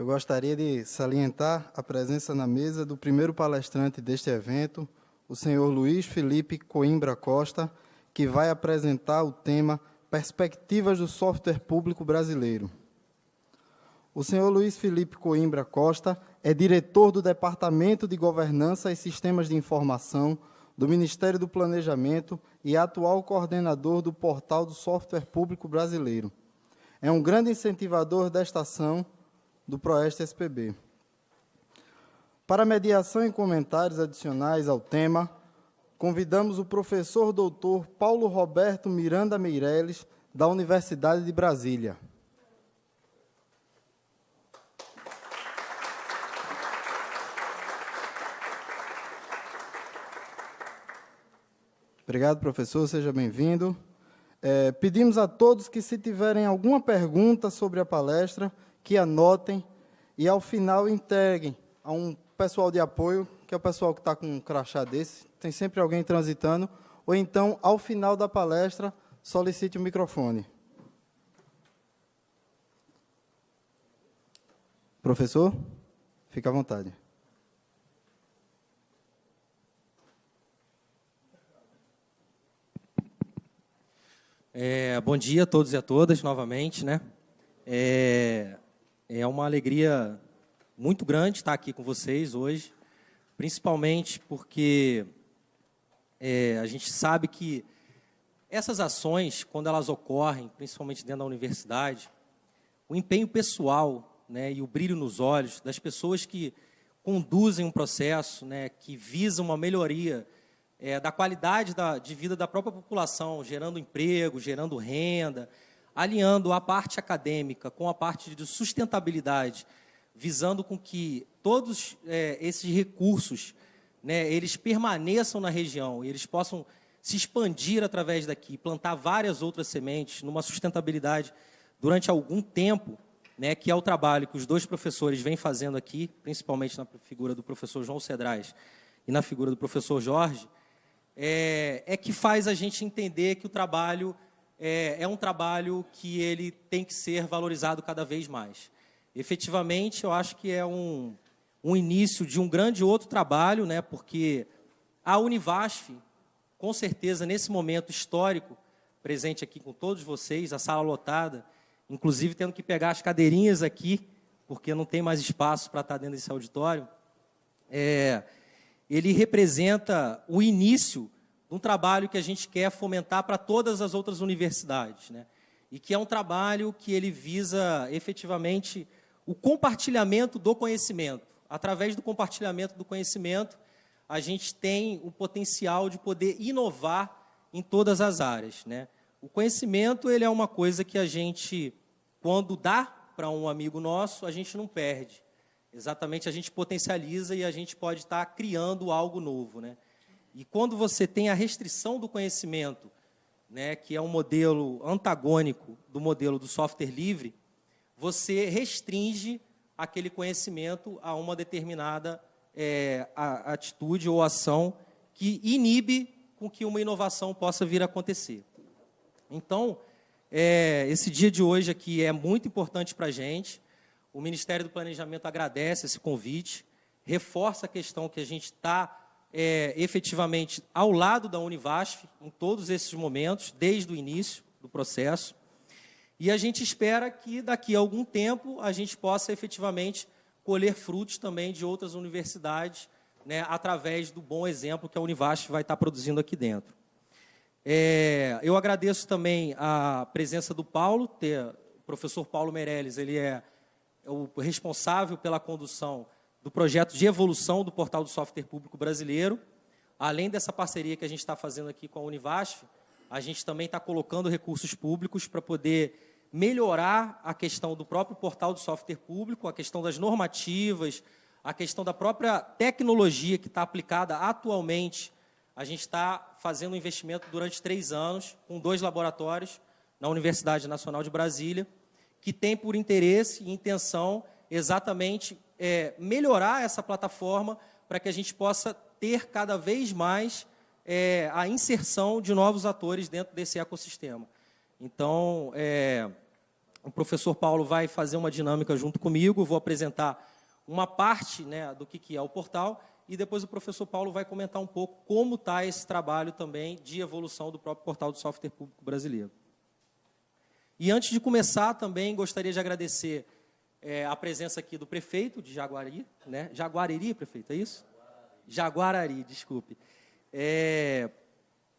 gostaria de salientar a presença na mesa do primeiro palestrante deste evento, o senhor Luiz Felipe Coimbra Costa, que vai apresentar o tema Perspectivas do Software Público Brasileiro. O senhor Luiz Felipe Coimbra Costa é diretor do Departamento de Governança e Sistemas de Informação do Ministério do Planejamento e atual coordenador do Portal do Software Público Brasileiro. É um grande incentivador desta ação do PROEST-SPB. Para mediação e comentários adicionais ao tema, convidamos o professor doutor Paulo Roberto Miranda Meireles, da Universidade de Brasília. Obrigado, professor. Seja bem-vindo. Pedimos a todos que, se tiverem alguma pergunta sobre a palestra, que anotem e, ao final, entreguem a um pessoal de apoio, que é o pessoal que está com um crachá desse, tem sempre alguém transitando, ou então, ao final da palestra, solicite o microfone. Professor, fique à vontade. Bom dia a todos e a todas, novamente, né? É uma alegria muito grande estar aqui com vocês hoje, principalmente porque a gente sabe que essas ações, quando elas ocorrem, principalmente dentro da universidade, o empenho pessoal, né, e o brilho nos olhos das pessoas que conduzem um processo, né, que visa uma melhoria da qualidade de vida da própria população, gerando emprego, gerando renda, alinhando a parte acadêmica com a parte de sustentabilidade, visando com que todos esses recursos, né, eles permaneçam na região e eles possam se expandir através daqui, plantar várias outras sementes numa sustentabilidade durante algum tempo, né, que é o trabalho que os dois professores vêm fazendo aqui, principalmente na figura do professor João Cedrais e na figura do professor Jorge, que faz a gente entender que o trabalho é um trabalho que ele tem que ser valorizado cada vez mais. Efetivamente, eu acho que é um início de um grande outro trabalho, né, porque a Univasf, com certeza, nesse momento histórico, presente aqui com todos vocês, a sala lotada, inclusive tendo que pegar as cadeirinhas aqui, porque não tem mais espaço para estar dentro desse auditório, ele representa o início de um trabalho que a gente quer fomentar para todas as outras universidades, né? E que é um trabalho que ele visa, efetivamente, o compartilhamento do conhecimento. Através do compartilhamento do conhecimento, a gente tem o potencial de poder inovar em todas as áreas, né? O conhecimento, ele é uma coisa que a gente, quando dá para um amigo nosso, a gente não perde. Exatamente, a gente potencializa e a gente pode estar criando algo novo, né? E quando você tem a restrição do conhecimento, né, que é um modelo antagônico do modelo do software livre, você restringe aquele conhecimento a uma determinada atitude ou ação que inibe com que uma inovação possa vir a acontecer. Então, esse dia de hoje aqui é muito importante para a gente. O Ministério do Planejamento agradece esse convite, reforça a questão que a gente está efetivamente ao lado da Univasf em todos esses momentos, desde o início do processo, e a gente espera que daqui a algum tempo a gente possa efetivamente colher frutos também de outras universidades, né, através do bom exemplo que a Univasf vai estar produzindo aqui dentro. Eu agradeço também a presença do Paulo, o professor Paulo Meireles, ele é o responsável pela condução do projeto de evolução do Portal do Software Público Brasileiro. Além dessa parceria que a gente está fazendo aqui com a Univasf, a gente também está colocando recursos públicos para poder melhorar a questão do próprio Portal do Software Público, a questão das normativas, a questão da própria tecnologia que está aplicada atualmente. A gente está fazendo um investimento durante 3 anos, com 2 laboratórios na Universidade Nacional de Brasília, que tem por interesse e intenção exatamente melhorar essa plataforma para que a gente possa ter cada vez mais a inserção de novos atores dentro desse ecossistema. Então, O professor Paulo vai fazer uma dinâmica junto comigo, vou apresentar uma parte, né, do que é o portal, e depois o professor Paulo vai comentar um pouco como está esse trabalho também de evolução do próprio portal do software público brasileiro. E antes de começar, também gostaria de agradecer a presença aqui do prefeito de Jaguari, né? Jaguariri, prefeito, é isso? Jaguarari, desculpe.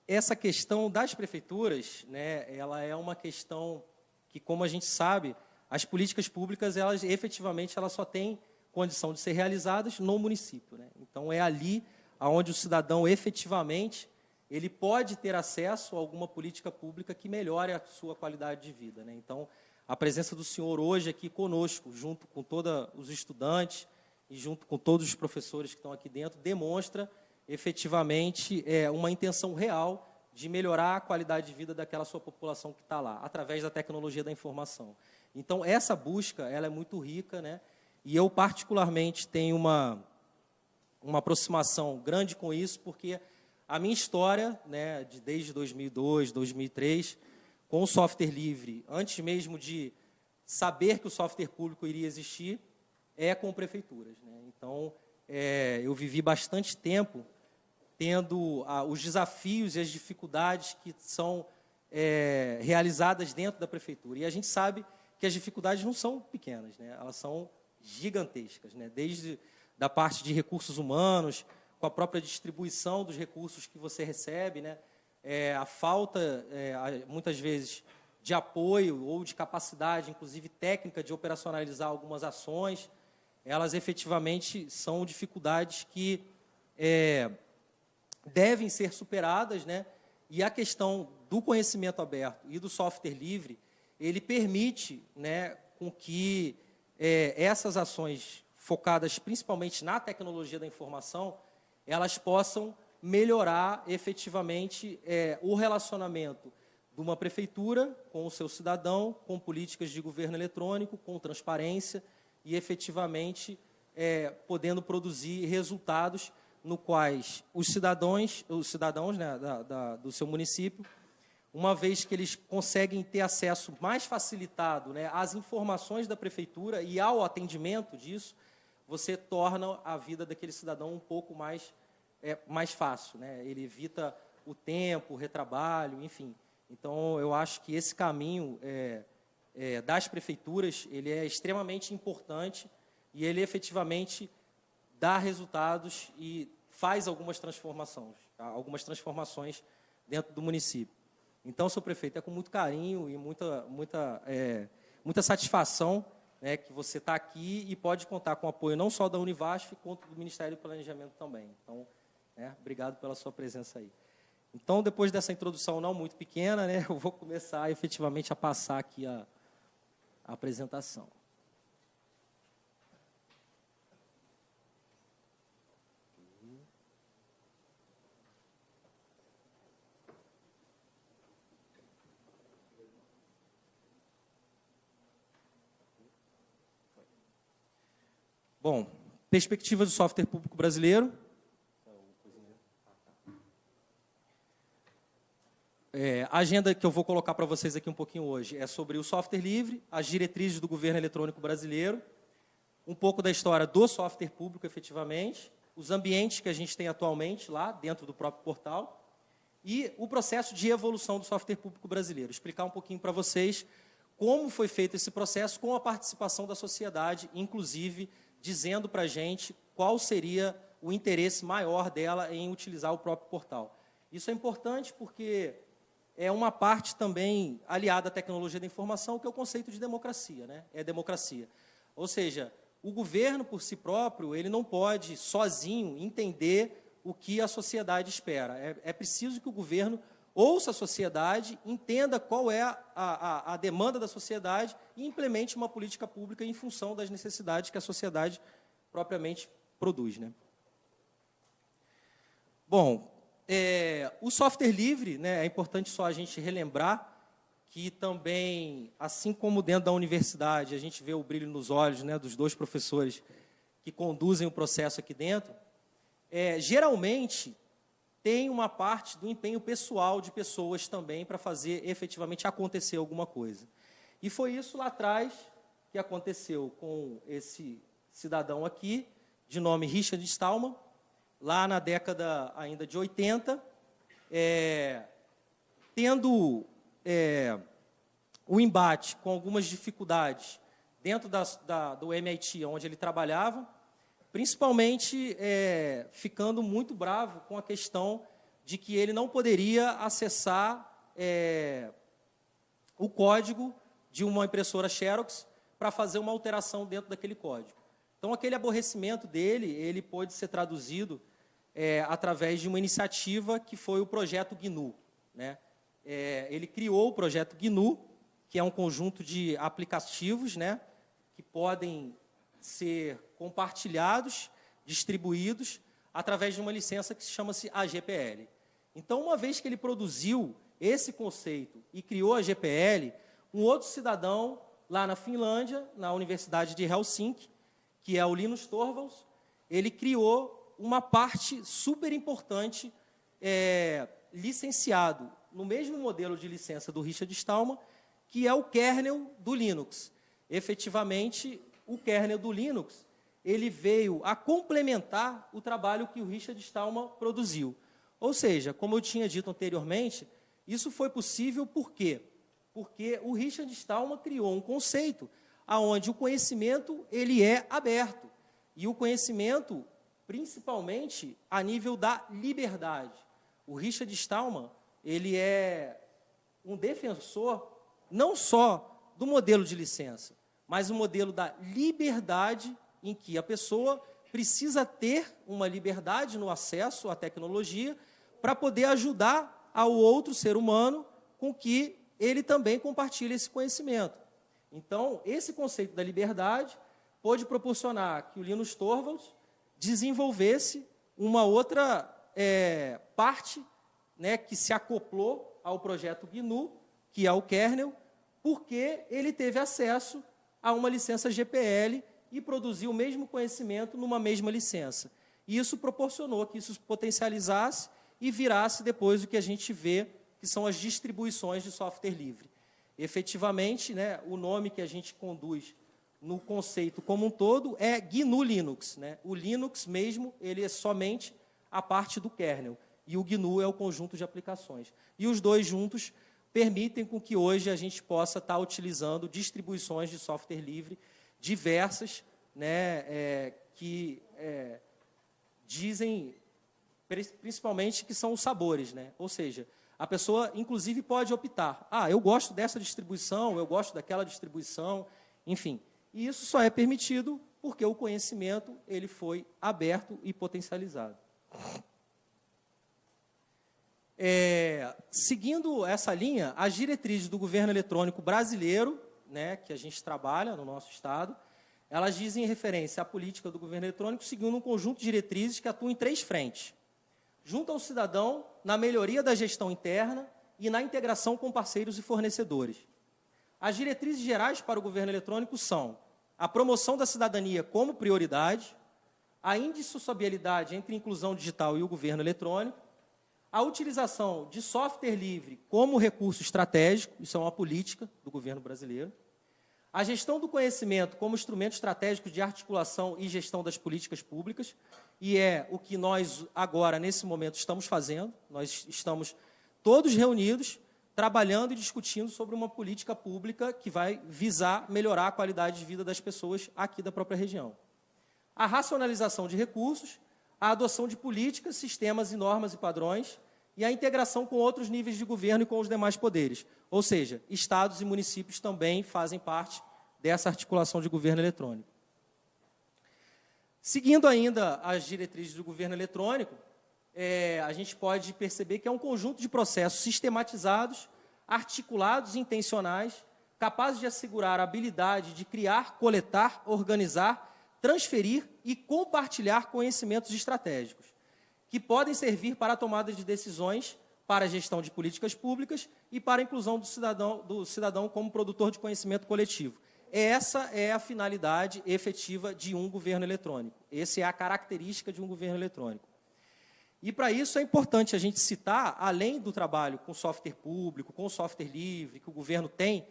Essa questão das prefeituras, né, ela é uma questão que, como a gente sabe, as políticas públicas, elas efetivamente elas só têm condição de ser realizadas no município, né? Então, é ali onde o cidadão efetivamente ele pode ter acesso a alguma política pública que melhore a sua qualidade de vida, né? Então, a presença do senhor hoje aqui conosco, junto com todos os estudantes e junto com todos os professores que estão aqui dentro, demonstra efetivamente uma intenção real de melhorar a qualidade de vida daquela sua população que está lá, através da tecnologia da informação. Então, essa busca ela é muito rica, né? E eu, particularmente, tenho uma aproximação grande com isso, porque a minha história, né, desde 2002, 2003, com o software livre, antes mesmo de saber que o software público iria existir, é com prefeituras, né? Então, eu vivi bastante tempo tendo os desafios e as dificuldades que são realizadas dentro da prefeitura. E a gente sabe que as dificuldades não são pequenas, né? Elas são gigantescas, né? Desde da parte de recursos humanos, com a própria distribuição dos recursos que você recebe, né? A falta, muitas vezes, de apoio ou de capacidade, inclusive técnica, de operacionalizar algumas ações, elas efetivamente são dificuldades que devem ser superadas, né? E a questão do conhecimento aberto e do software livre, ele permite, né, com que essas ações focadas principalmente na tecnologia da informação, elas possam melhorar efetivamente o relacionamento de uma prefeitura com o seu cidadão, com políticas de governo eletrônico, com transparência e efetivamente podendo produzir resultados no quais os cidadãos, né, do seu município, uma vez que eles conseguem ter acesso mais facilitado, né, às informações da prefeitura e ao atendimento disso, você torna a vida daquele cidadão um pouco mais fácil, né? Ele evita o tempo, o retrabalho, enfim. Então, eu acho que esse caminho das prefeituras ele é extremamente importante e ele efetivamente dá resultados e faz algumas transformações dentro do município. Então, senhor prefeito, é com muito carinho e muita satisfação, né, que você está aqui e pode contar com o apoio não só da Univasf, quanto do Ministério do Planejamento também. Então, obrigado pela sua presença aí. Então, depois dessa introdução não muito pequena, né, eu vou começar efetivamente a passar aqui a apresentação. Bom, perspectivas do software público brasileiro. A agenda que eu vou colocar para vocês aqui um pouquinho hoje é sobre o software livre, as diretrizes do governo eletrônico brasileiro, um pouco da história do software público, efetivamente, os ambientes que a gente tem atualmente lá dentro do próprio portal e o processo de evolução do software público brasileiro. Explicar um pouquinho para vocês como foi feito esse processo com a participação da sociedade, inclusive dizendo para a gente qual seria o interesse maior dela em utilizar o próprio portal. Isso é importante porque é uma parte também aliada à tecnologia da informação, que é o conceito de democracia, né? É democracia. Ou seja, o governo, por si próprio, ele não pode, sozinho, entender o que a sociedade espera. É preciso que o governo ouça a sociedade, entenda qual é a demanda da sociedade e implemente uma política pública em função das necessidades que a sociedade propriamente produz, né? Bom, o software livre, né, é importante só a gente relembrar que também, assim como dentro da universidade, a gente vê o brilho nos olhos, né, dos dois professores que conduzem o processo aqui dentro, geralmente tem uma parte do empenho pessoal de pessoas também para fazer efetivamente acontecer alguma coisa. E foi isso lá atrás que aconteceu com esse cidadão aqui, de nome Richard Stallman, lá na década ainda de 80, tendo o embate com algumas dificuldades dentro do MIT, onde ele trabalhava, principalmente ficando muito bravo com a questão de que ele não poderia acessar o código de uma impressora Xerox para fazer uma alteração dentro daquele código. Então, aquele aborrecimento dele, ele pôde ser traduzido através de uma iniciativa que foi o projeto GNU, né? Ele criou o projeto GNU, que é um conjunto de aplicativos, né, que podem ser compartilhados, distribuídos, através de uma licença que chama-se AGPL. Então, uma vez que ele produziu esse conceito e criou a GPL, um outro cidadão lá na Finlândia, na Universidade de Helsinki, que é o Linus Torvalds, ele criou uma parte super importante, licenciado no mesmo modelo de licença do Richard Stallman, que é o kernel do Linux. Efetivamente, o kernel do Linux, ele veio a complementar o trabalho que o Richard Stallman produziu. Ou seja, como eu tinha dito anteriormente, isso foi possível por quê? Porque o Richard Stallman criou um conceito onde o conhecimento ele é aberto. E o conhecimento, principalmente, a nível da liberdade. O Richard Stallman ele é um defensor não só do modelo de licença, mas o modelo da liberdade em que a pessoa precisa ter uma liberdade no acesso à tecnologia para poder ajudar ao outro ser humano com que ele também compartilhe esse conhecimento. Então, esse conceito da liberdade pôde proporcionar que o Linus Torvalds desenvolvesse uma outra parte, né, que se acoplou ao projeto GNU, que é o kernel, porque ele teve acesso a uma licença GPL e produziu o mesmo conhecimento numa mesma licença. E isso proporcionou que isso se potencializasse e virasse depois o que a gente vê, que são as distribuições de software livre. Efetivamente, né, o nome que a gente conduz no conceito como um todo é GNU Linux, né? O Linux mesmo, ele é somente a parte do kernel, e o GNU é o conjunto de aplicações. E os dois juntos permitem com que hoje a gente possa estar utilizando distribuições de software livre diversas, né, que dizem, principalmente, que são os sabores, né? Ou seja, a pessoa, inclusive, pode optar. Eu gosto dessa distribuição, eu gosto daquela distribuição, enfim. E isso só é permitido porque o conhecimento ele foi aberto e potencializado. Seguindo essa linha, as diretrizes do governo eletrônico brasileiro, né, que a gente trabalha no nosso Estado, elas dizem referência à política do governo eletrônico seguindo um conjunto de diretrizes que atuam em 3 frentes. Junto ao cidadão, na melhoria da gestão interna e na integração com parceiros e fornecedores. As diretrizes gerais para o governo eletrônico são a promoção da cidadania como prioridade, a indissociabilidade entre inclusão digital e o governo eletrônico, a utilização de software livre como recurso estratégico, isso é uma política do governo brasileiro, a gestão do conhecimento como instrumento estratégico de articulação e gestão das políticas públicas, e é o que nós agora, nesse momento, estamos fazendo. Nós estamos todos reunidos, trabalhando e discutindo sobre uma política pública que vai visar melhorar a qualidade de vida das pessoas aqui da própria região. A racionalização de recursos, a adoção de políticas, sistemas e normas e padrões, e a integração com outros níveis de governo e com os demais poderes. Ou seja, estados e municípios também fazem parte dessa articulação de governo eletrônico. Seguindo ainda as diretrizes do governo eletrônico, a gente pode perceber que é um conjunto de processos sistematizados, articulados e intencionais, capazes de assegurar a habilidade de criar, coletar, organizar, transferir e compartilhar conhecimentos estratégicos, que podem servir para a tomada de decisões, para a gestão de políticas públicas e para a inclusão do cidadão como produtor de conhecimento coletivo. Essa é a finalidade efetiva de um governo eletrônico. Essa é a característica de um governo eletrônico. E, para isso, é importante a gente citar, além do trabalho com software público, com software livre, que o governo tem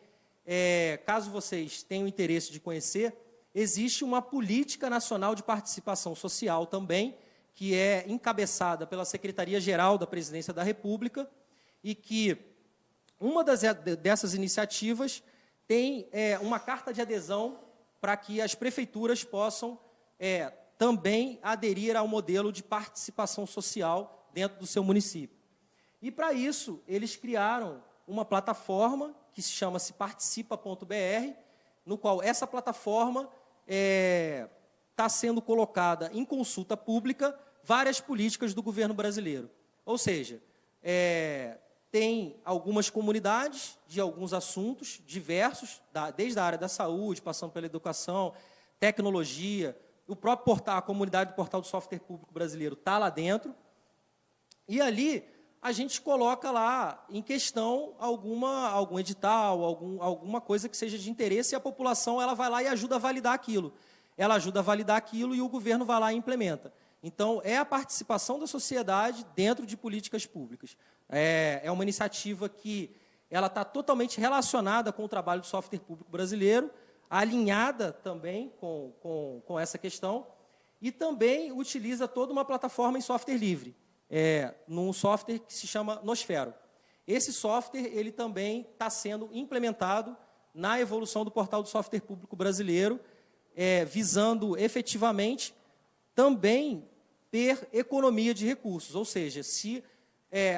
caso vocês tenham interesse de conhecer, existe uma política nacional de participação social também, que é encabeçada pela Secretaria-Geral da Presidência da República, e que uma dessas iniciativas tem uma carta de adesão para que as prefeituras possam também aderir ao modelo de participação social dentro do seu município. E, para isso, eles criaram uma plataforma que se chama-se participa.br, no qual essa plataforma está sendo colocada em consulta pública várias políticas do governo brasileiro. Ou seja, tem algumas comunidades de alguns assuntos diversos, desde a área da saúde, passando pela educação, tecnologia, o próprio portal, a comunidade do Portal do Software Público Brasileiro está lá dentro, e ali a gente coloca lá em questão algum edital, alguma coisa que seja de interesse, e a população ela vai lá e ajuda a validar aquilo. Ela ajuda a validar aquilo e o governo vai lá e implementa. Então, é a participação da sociedade dentro de políticas públicas. É uma iniciativa que ela está totalmente relacionada com o trabalho do software público brasileiro, alinhada também com essa questão, e também utiliza toda uma plataforma em software livre, num software que se chama Nosfero. Esse software ele também está sendo implementado na evolução do Portal do Software Público Brasileiro, visando efetivamente também ter economia de recursos, ou seja, se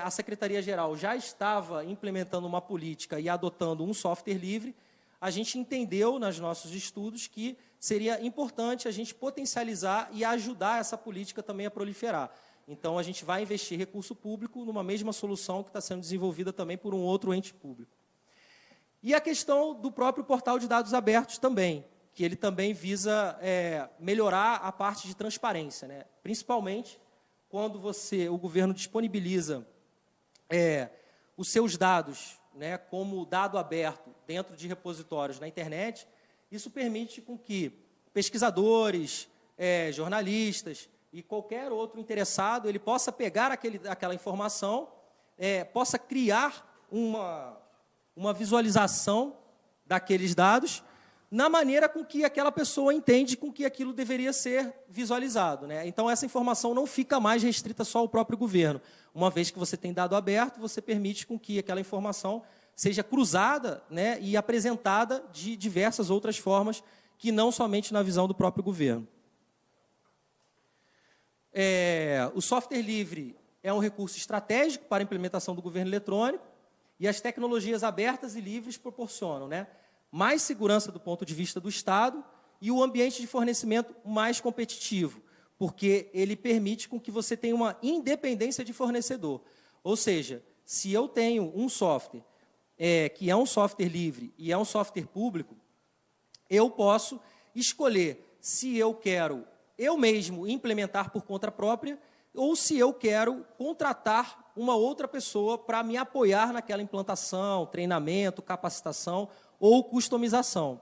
a Secretaria-Geral já estava implementando uma política e adotando um software livre, a gente entendeu, nos nossos estudos, que seria importante a gente potencializar e ajudar essa política também a proliferar. Então, a gente vai investir recurso público numa mesma solução que está sendo desenvolvida também por um outro ente público. E a questão do próprio portal de dados abertos também, que ele também visa melhorar a parte de transparência, né? Principalmente quando o governo disponibiliza os seus dados, né, como dado aberto dentro de repositórios na internet, isso permite com que pesquisadores, jornalistas e qualquer outro interessado ele possa pegar aquela informação, possa criar uma visualização daqueles dados na maneira com que aquela pessoa entende com que aquilo deveria ser visualizado, né? Então, essa informação não fica mais restrita só ao próprio governo. Uma vez que você tem dado aberto, você permite com que aquela informação seja cruzada, né, e apresentada de diversas outras formas, que não somente na visão do próprio governo. O software livre é um recurso estratégico para a implementação do governo eletrônico, e as tecnologias abertas e livres proporcionam, né, mais segurança do ponto de vista do Estado e o ambiente de fornecimento mais competitivo, porque ele permite com que você tenha uma independência de fornecedor. Ou seja, se eu tenho um software que é um software livre e é um software público, eu posso escolher se eu quero eu mesmo implementar por conta própria ou se eu quero contratar uma outra pessoa para me apoiar naquela implantação, treinamento, capacitação ou customização.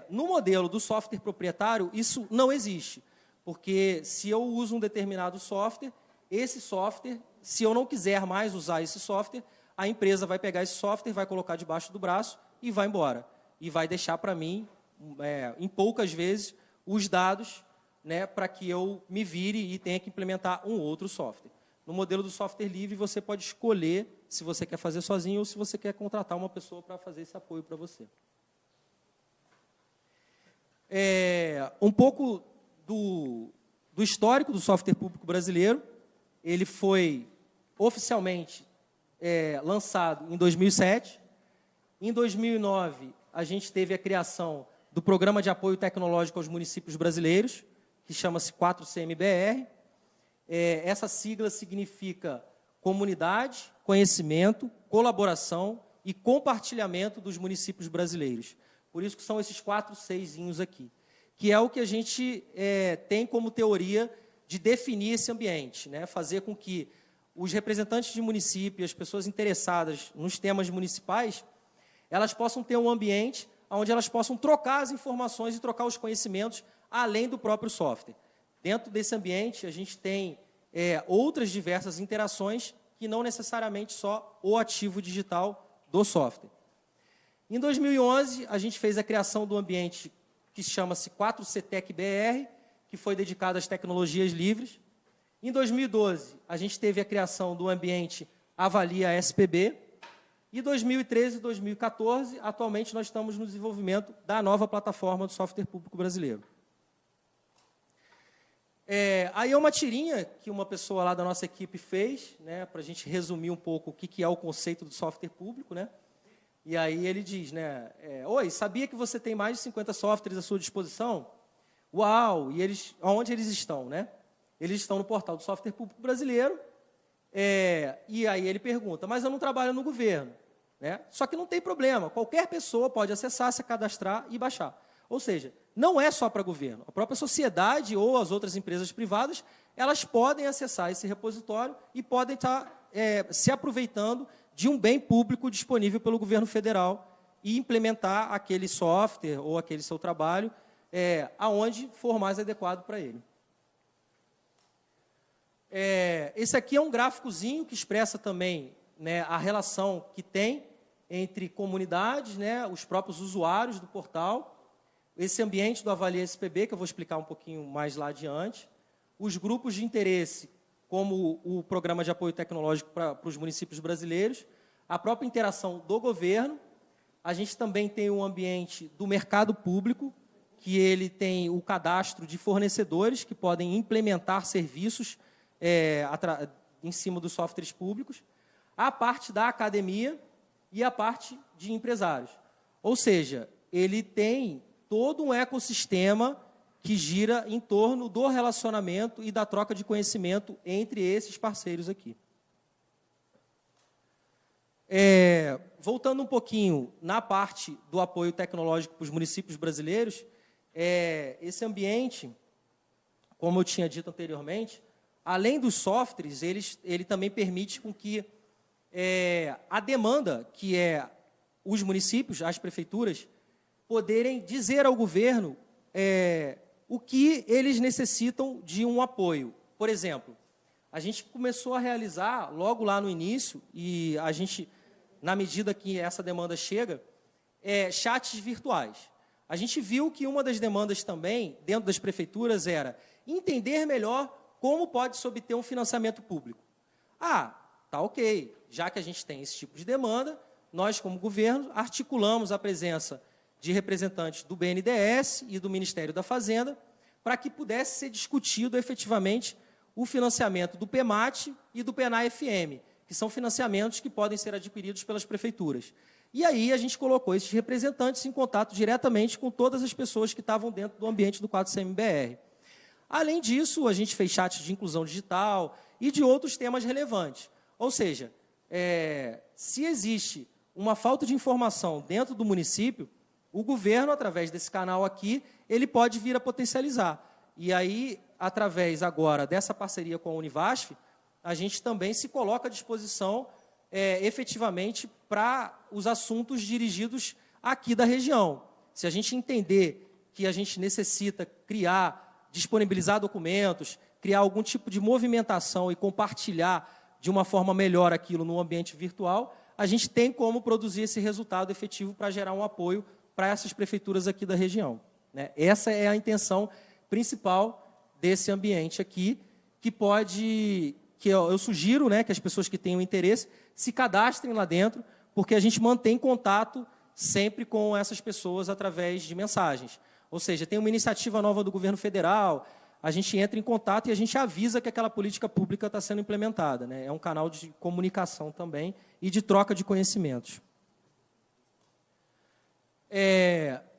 No modelo do software proprietário, isso não existe, porque se eu uso um determinado software, esse software, se eu não quiser mais usar esse software, a empresa vai pegar esse software, vai colocar debaixo do braço e vai embora. E vai deixar para mim, em poucas vezes, os dados, né, para que eu me vire e tenha que implementar um outro software. No modelo do software livre, você pode escolher se você quer fazer sozinho ou se você quer contratar uma pessoa para fazer esse apoio para você. Um pouco do histórico do software público brasileiro. Ele foi oficialmente lançado em 2007. Em 2009, a gente teve a criação do Programa de Apoio Tecnológico aos Municípios Brasileiros, que chama-se 4CMBR. Essa sigla significa comunidade, conhecimento, colaboração e compartilhamento dos municípios brasileiros. Por isso que são esses 4 Cs aqui, que é o que a gente tem como teoria de definir esse ambiente, né? Fazer com que os representantes de município, as pessoas interessadas nos temas municipais, elas possam ter um ambiente onde elas possam trocar as informações e trocar os conhecimentos além do próprio software. Dentro desse ambiente, a gente tem outras diversas interações que não necessariamente só o ativo digital do software. Em 2011, a gente fez a criação do ambiente que chama-se 4CTEC-BR, que foi dedicado às tecnologias livres. Em 2012, a gente teve a criação do ambiente Avalia SPB. E 2013 e 2014, atualmente, nós estamos no desenvolvimento da nova plataforma do software público brasileiro. Aí é uma tirinha que uma pessoa lá da nossa equipe fez, né, para a gente resumir um pouco o que é o conceito do software público, né? E aí ele diz, né, oi, sabia que você tem mais de 50 softwares à sua disposição? Uau! E onde eles estão, né? Eles estão no portal do software público brasileiro. E aí ele pergunta, mas eu não trabalho no governo, né? Só que não tem problema, qualquer pessoa pode acessar, se cadastrar e baixar. Ou seja, não é só para governo, a própria sociedade ou as outras empresas privadas, elas podem acessar esse repositório e podem estar se aproveitando de um bem público disponível pelo governo federal e implementar aquele software ou aquele seu trabalho aonde for mais adequado para ele. Esse aqui é um gráficozinho que expressa também, né, a relação que tem entre comunidades, né, os próprios usuários do portal, esse ambiente do Avalia SPB, que eu vou explicar um pouquinho mais lá adiante, os grupos de interesse, como o Programa de Apoio Tecnológico para os municípios brasileiros, a própria interação do governo. A gente também tem um ambiente do mercado público, que ele tem o cadastro de fornecedores que podem implementar serviços em cima dos softwares públicos, a parte da academia e a parte de empresários. Ou seja, ele tem todo um ecossistema que gira em torno do relacionamento e da troca de conhecimento entre esses parceiros aqui. Voltando um pouquinho na parte do apoio tecnológico para os municípios brasileiros, esse ambiente, como eu tinha dito anteriormente, além dos softwares, ele também permite com que a demanda, que é os municípios, as prefeituras, poderem dizer ao governo o que eles necessitam de um apoio. Por exemplo, a gente começou a realizar, logo lá no início, e a gente, na medida que essa demanda chega, chats virtuais. A gente viu que uma das demandas também, dentro das prefeituras, era entender melhor como pode-se obter um financiamento público. Tá ok, já que a gente tem esse tipo de demanda, nós, como governo, articulamos a presença de representantes do BNDES e do Ministério da Fazenda, para que pudesse ser discutido efetivamente o financiamento do PEMAT e do PENAI-FM, que são financiamentos que podem ser adquiridos pelas prefeituras. E aí a gente colocou esses representantes em contato diretamente com todas as pessoas que estavam dentro do ambiente do 4CMBR. Além disso, a gente fez chats de inclusão digital e de outros temas relevantes. Ou seja, se existe uma falta de informação dentro do município, o governo, através desse canal aqui, ele pode vir a potencializar. E aí, através agora dessa parceria com a Univasf, a gente também se coloca à disposição efetivamente para os assuntos dirigidos aqui da região. Se a gente entender que a gente necessita criar, disponibilizar documentos, criar algum tipo de movimentação e compartilhar de uma forma melhor aquilo no ambiente virtual, a gente tem como produzir esse resultado efetivo para gerar um apoio para essas prefeituras aqui da região, né? Essa é a intenção principal desse ambiente aqui, que eu sugiro, né, que as pessoas que tenham interesse se cadastrem lá dentro, porque a gente mantém contato sempre com essas pessoas através de mensagens. Ou seja, tem uma iniciativa nova do governo federal, a gente entra em contato e a gente avisa que aquela política pública está sendo implementada, né? É um canal de comunicação também e de troca de conhecimentos.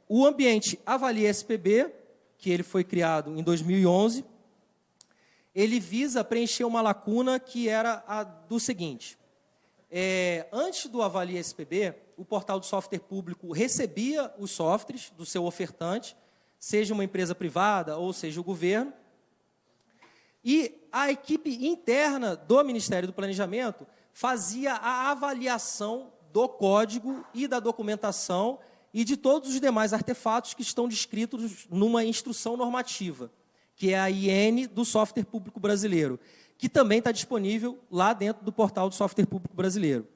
O ambiente Avalia SPB, que ele foi criado em 2011, ele visa preencher uma lacuna que era a do seguinte. Antes do Avalia SPB, o portal do software público recebia os softwares do seu ofertante, seja uma empresa privada ou seja o governo, e a equipe interna do Ministério do Planejamento fazia a avaliação do código e da documentação e de todos os demais artefatos que estão descritos numa instrução normativa, que é a IN do software público brasileiro, que também está disponível lá dentro do portal do software público brasileiro.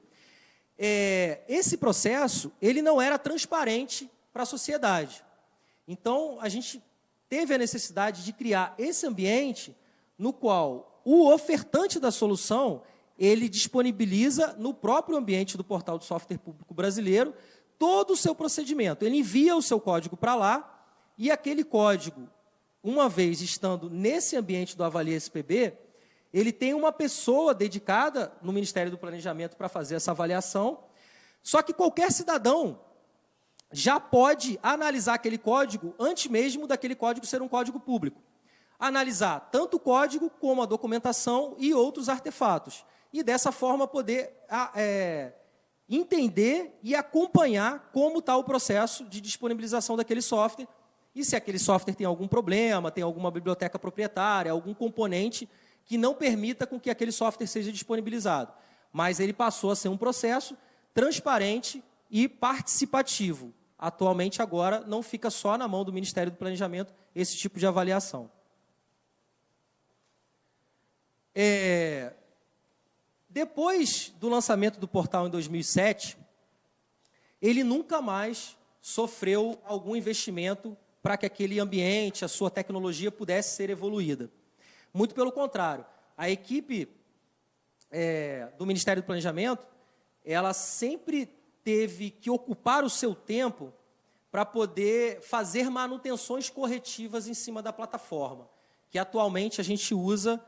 esse processo ele não era transparente para a sociedade. Então, a gente teve a necessidade de criar esse ambiente no qual o ofertante da solução ele disponibiliza no próprio ambiente do Portal do Software Público Brasileiro todo o seu procedimento. Ele envia o seu código para lá e aquele código, uma vez estando nesse ambiente do Avalia SPB, ele tem uma pessoa dedicada no Ministério do Planejamento para fazer essa avaliação, só que qualquer cidadão já pode analisar aquele código antes mesmo daquele código ser um código público. Analisar tanto o código como a documentação e outros artefatos. E dessa forma poder entender e acompanhar como está o processo de disponibilização daquele software e se aquele software tem algum problema, tem alguma biblioteca proprietária, algum componente que não permita com que aquele software seja disponibilizado. Mas ele passou a ser um processo transparente e participativo. Atualmente, agora, não fica só na mão do Ministério do Planejamento esse tipo de avaliação. Depois do lançamento do portal em 2007, ele nunca mais sofreu algum investimento para que aquele ambiente, a sua tecnologia pudesse ser evoluída. Muito pelo contrário, a equipe do Ministério do Planejamento, ela sempre teve que ocupar o seu tempo para poder fazer manutenções corretivas em cima da plataforma, que atualmente a gente usa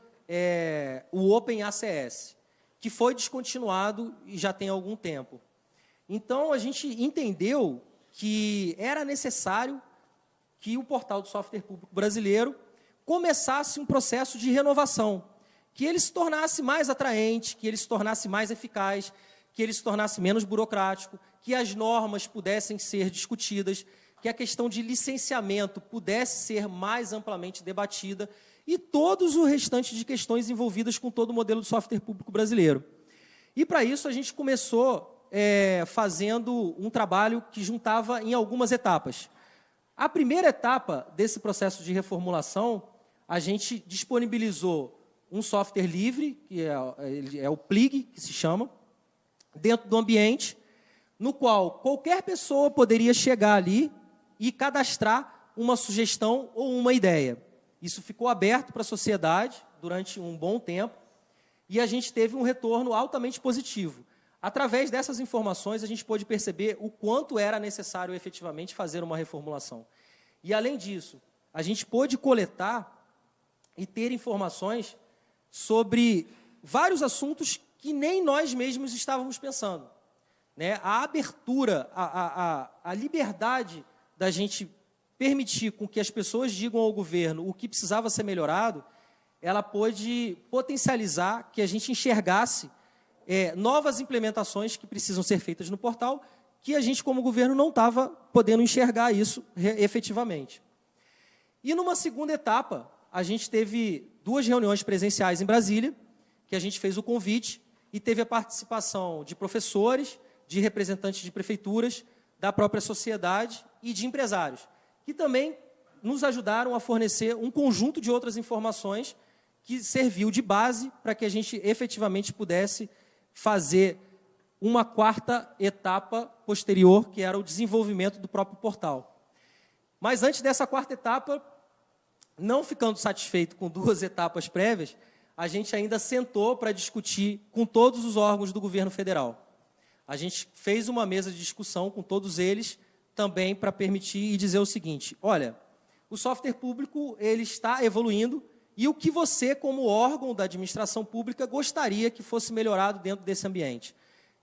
o OpenACS, que foi descontinuado e já tem algum tempo. Então, a gente entendeu que era necessário que o Portal do Software Público Brasileiro começasse um processo de renovação, que ele se tornasse mais atraente, que ele se tornasse mais eficaz, que ele se tornasse menos burocrático, que as normas pudessem ser discutidas, que a questão de licenciamento pudesse ser mais amplamente debatida e todos o restante de questões envolvidas com todo o modelo do software público brasileiro. E, para isso, a gente começou fazendo um trabalho que juntava em algumas etapas. A primeira etapa desse processo de reformulação, a gente disponibilizou um software livre, que é o Plig, que se chama, dentro do ambiente, no qual qualquer pessoa poderia chegar ali e cadastrar uma sugestão ou uma ideia. Isso ficou aberto para a sociedade durante um bom tempo e a gente teve um retorno altamente positivo. Através dessas informações, a gente pôde perceber o quanto era necessário efetivamente fazer uma reformulação. E, além disso, a gente pôde coletar e ter informações sobre vários assuntos que nem nós mesmos estávamos pensando. A abertura, a liberdade da gente permitir com que as pessoas digam ao governo o que precisava ser melhorado, ela pôde potencializar que a gente enxergasse novas implementações que precisam ser feitas no portal, que a gente, como governo, não estava podendo enxergar isso efetivamente. E, numa segunda etapa, a gente teve 2 reuniões presenciais em Brasília, que a gente fez o convite e teve a participação de professores, de representantes de prefeituras, da própria sociedade e de empresários, que também nos ajudaram a fornecer um conjunto de outras informações que serviu de base para que a gente efetivamente pudesse fazer uma 4ª etapa posterior, que era o desenvolvimento do próprio portal. Mas antes dessa 4ª etapa, não ficando satisfeito com 2 etapas prévias, a gente ainda sentou para discutir com todos os órgãos do governo federal. A gente fez uma mesa de discussão com todos eles, também para permitir e dizer o seguinte: olha, o software público ele está evoluindo e o que você, como órgão da administração pública, gostaria que fosse melhorado dentro desse ambiente.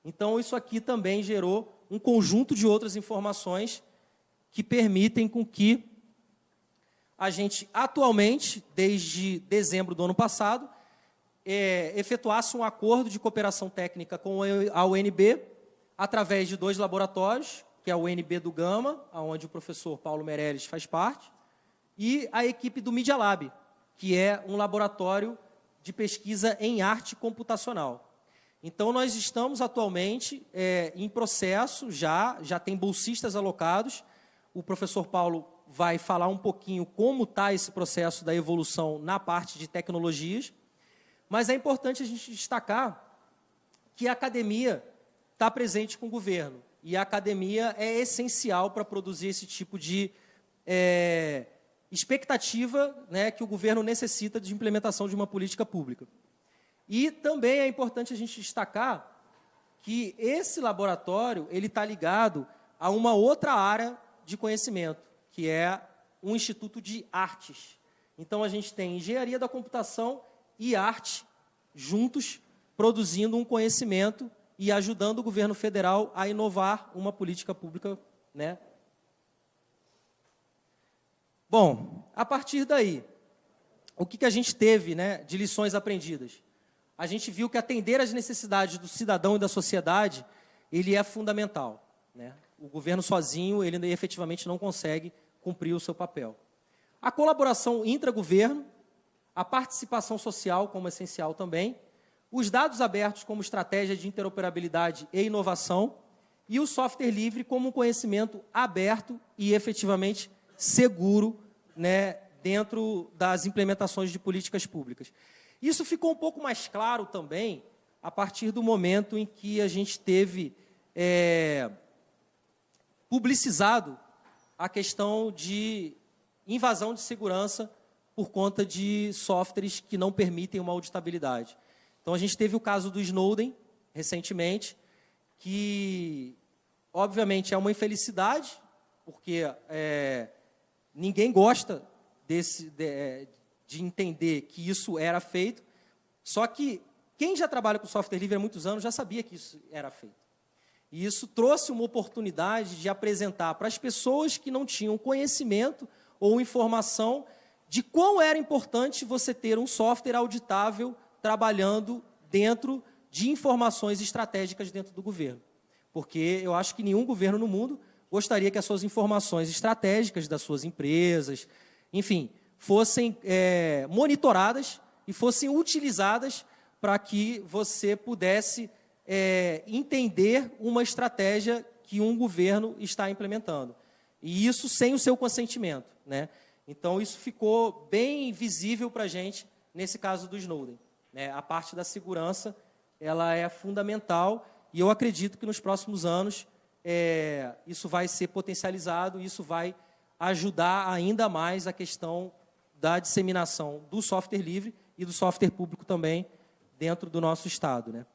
Então, isso aqui também gerou um conjunto de outras informações que permitem com que a gente, atualmente, desde dezembro do ano passado, efetuasse um acordo de cooperação técnica com a UNB, através de 2 laboratórios, que é a UNB do Gama, onde o professor Paulo Meirelles faz parte, e a equipe do Media Lab, que é um laboratório de pesquisa em arte computacional. Então, nós estamos atualmente em processo, já tem bolsistas alocados. O professor Paulo vai falar um pouquinho como está esse processo da evolução na parte de tecnologias, mas é importante a gente destacar que a academia está presente com o governo. E a academia é essencial para produzir esse tipo de expectativa, né, que o governo necessita de implementação de uma política pública. E também é importante a gente destacar que esse laboratório ele está ligado a uma outra área de conhecimento, que é um instituto de artes. Então, a gente tem engenharia da computação e arte juntos, produzindo um conhecimento e ajudando o governo federal a inovar uma política pública, né? Bom, a partir daí, o que a gente teve, né, de lições aprendidas? A gente viu que atender às necessidades do cidadão e da sociedade, ele é fundamental, né? O governo sozinho, ele efetivamente não consegue cumprir o seu papel. A colaboração intragoverno, a participação social como essencial também, os dados abertos como estratégia de interoperabilidade e inovação e o software livre como um conhecimento aberto e efetivamente seguro, né, dentro das implementações de políticas públicas. Isso ficou um pouco mais claro também a partir do momento em que a gente teve publicizado a questão de invasão de segurança por conta de softwares que não permitem uma auditabilidade. Então, a gente teve o caso do Snowden, recentemente, que, obviamente, é uma infelicidade, porque ninguém gosta de entender que isso era feito, só que quem já trabalha com software livre há muitos anos já sabia que isso era feito. E isso trouxe uma oportunidade de apresentar para as pessoas que não tinham conhecimento ou informação de quão era importante você ter um software auditável trabalhando dentro de informações estratégicas dentro do governo. Porque eu acho que nenhum governo no mundo gostaria que as suas informações estratégicas das suas empresas, enfim, fossem monitoradas e fossem utilizadas para que você pudesse entender uma estratégia que um governo está implementando. E isso sem o seu consentimento, né? Então, isso ficou bem visível para a gente nesse caso do Snowden, né? A parte da segurança, ela é fundamental e eu acredito que nos próximos anos isso vai ser potencializado e isso vai ajudar ainda mais a questão da disseminação do software livre e do software público também dentro do nosso Estado, né?